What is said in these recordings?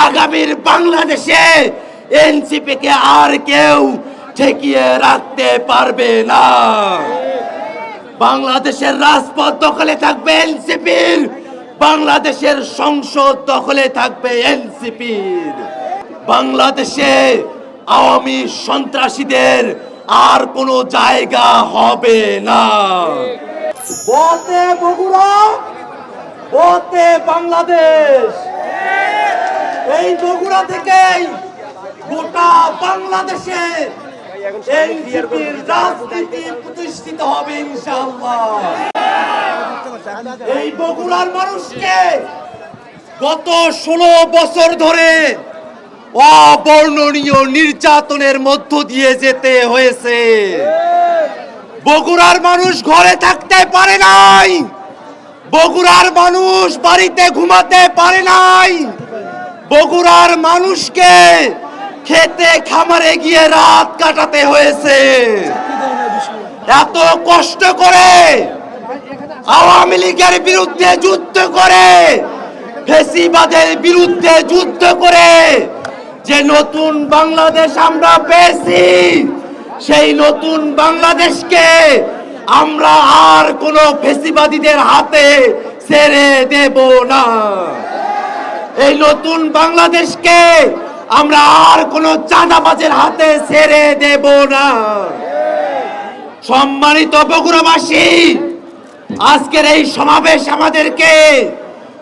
আগামীর বাংলাদেশে এনসিপিকে আর কেউ ঠেকিয়ে রাখতে পারবে না। বাংলাদেশের রাজপথ দখলে থাকবে এনসিপির, বাংলাদেশের সংসদ দখলে থাকবে এনসিপির। বাংলাদেশে আওয়ামী সন্ত্রাসীদের আর কোনো জায়গা হবে না। বলতে বগুড়া, বলতে বাংলাদেশ। এই বগুড়া থেকেই গোটা বাংলাদেশে এনসিপির রাজনীতি প্রতিষ্ঠিত হবে ইনশাআল্লাহ। এই বগুড়ার মানুষকে গত 16 বছর ধরে অবর্ণনীয় নির্যাতনের মধ্য দিয়ে যেতে হয়েছে। বগুড়ার মানুষ ঘরে থাকতে পারে নাই, বগুড়ার মানুষ বাড়িতে ঘুমাতে পারে নাই, বগুড়ার মানুষকে খেতে খামারে গিয়ে রাত কাটাতে হয়েছে। এত কষ্ট করে আওয়ামী লীগের বিরুদ্ধে যুদ্ধ করে, ফ্যাসিবাদের বিরুদ্ধে যুদ্ধ করে যে নতুন বাংলাদেশ আমরা পেয়েছি, সেই নতুন বাংলাদেশকে আমরা আর কোনো ফ্যাসিবাদীদের হাতে ছেড়ে দেব না। এই নতুন বাংলাদেশকে আমরা আর কোনো চাঁদাবাজের হাতে ছেড়ে দেব না। সম্মানিত বগুড়াবাসী, আজকের এই সমাবেশ আমাদেরকে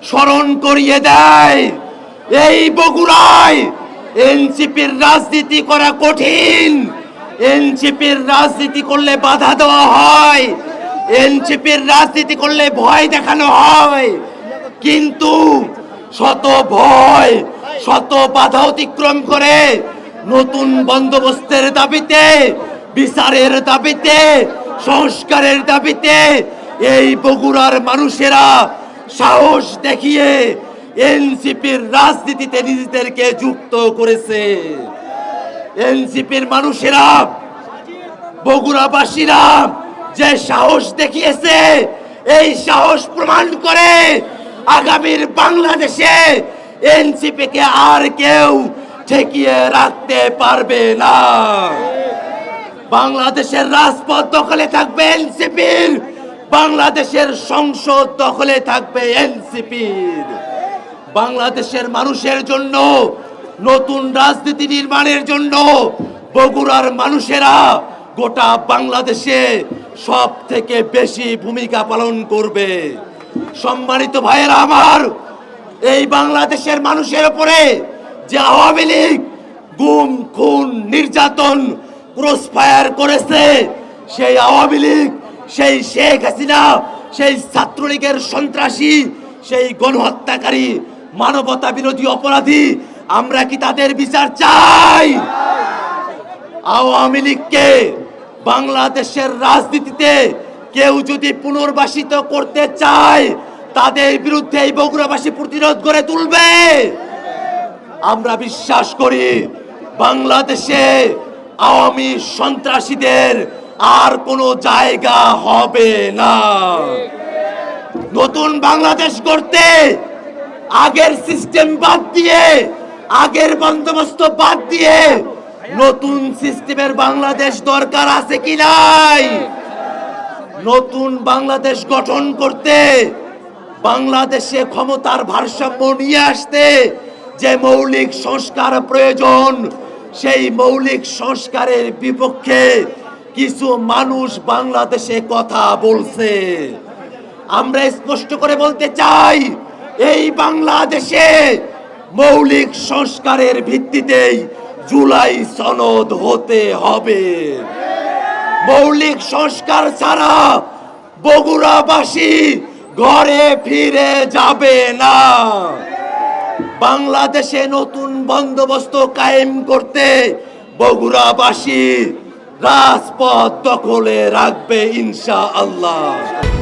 স্মরণ করিয়ে দেয় এই বগুড়ায় এনসিপির রাজনীতি করা কঠিন। এনসিপির রাজনীতি করলে বাধা দেওয়া হয়, এনসিপির রাজনীতি করলে ভয় দেখানো হয়, কিন্তু শত ভয় শত বাধা অতিক্রম করে নতুন বন্দোবস্তের দাবিতে, বিচারের দাবিতে, সংস্কারের দাবিতে এই বগুড়ার মানুষেরা সাহস দেখিয়ে এনসিপির রাজনীতিতে নিজেদেরকে যুক্ত করেছে। এনসিপির মানুষেরা, বগুড়াবাসীরা যে সাহস দেখিয়েছে, এই সাহস প্রমাণ করে আগামীর বাংলাদেশে এনসিপিকে আর কেউ ঠেকিয়ে রাখতে পারবে না। বাংলাদেশের রাজপথ দখলে থাকবে এনসিপির, বাংলাদেশের সংসদ দখলে থাকবে এনসিপির। বাংলাদেশের মানুষের জন্য নতুন রাজনীতি নির্মাণের জন্য বগুড়ার মানুষেরা গোটা বাংলাদেশে সব থেকে বেশি ভূমিকা পালন করবে। সম্মানিত ভাইয়েরা আমার, এই বাংলাদেশের মানুষের উপরে যে আওয়ামী লীগ গুম খুন নির্যাতন ক্রসফায়ার করেছে, সেই আওয়ামী লীগ, সেই শেখ হাসিনা, সেই ছাত্রলীগের সন্ত্রাসী, সেই গণহত্যাকারী, মানবতা বিরোধী অপরাধী, আমরা কি তাদের বিচার চাই? আওয়ামী লীগকে বাংলাদেশের রাজনীতিতে কেউ যদি পুনর্বাসিত করতে চায়, তাদের বিরুদ্ধে এই বগুড়াবাসী প্রতিরোধ গড়ে তুলবে। আমরা বিশ্বাস করি বাংলাদেশে আওয়ামী সন্ত্রাসীদের আর কোনো জায়গা হবে না। নতুন বাংলাদেশ গড়তে আগের সিস্টেম বাদ দিয়ে, আগের বন্দোবস্ত বাদ দিয়ে নতুন সিস্টেমের বাংলাদেশ দরকার আছে কি নাই? নতুন বাংলাদেশ গঠন করতে, বাংলাদেশে ক্ষমতার ভারসাম্য নিয়ে আসতে যে মৌলিক সংস্কার প্রয়োজন, সেই মৌলিক সংস্কারের বিপক্ষে কিছু মানুষ বাংলাদেশে কথা বলছে। আমরা স্পষ্ট করে বলতে চাই, এই বাংলাদেশে মৌলিক সংস্কারের ভিত্তিতেই জুলাই সনদ হতে হবে। মৌলিক সংস্কার ছাড়া বগুড়াবাসী ঘরে ফিরে যাবে না। বাংলাদেশে নতুন বন্দোবস্ত কায়েম করতে বগুড়াবাসী রাজপথ দখলে রাখবে ইনশাআল্লাহ।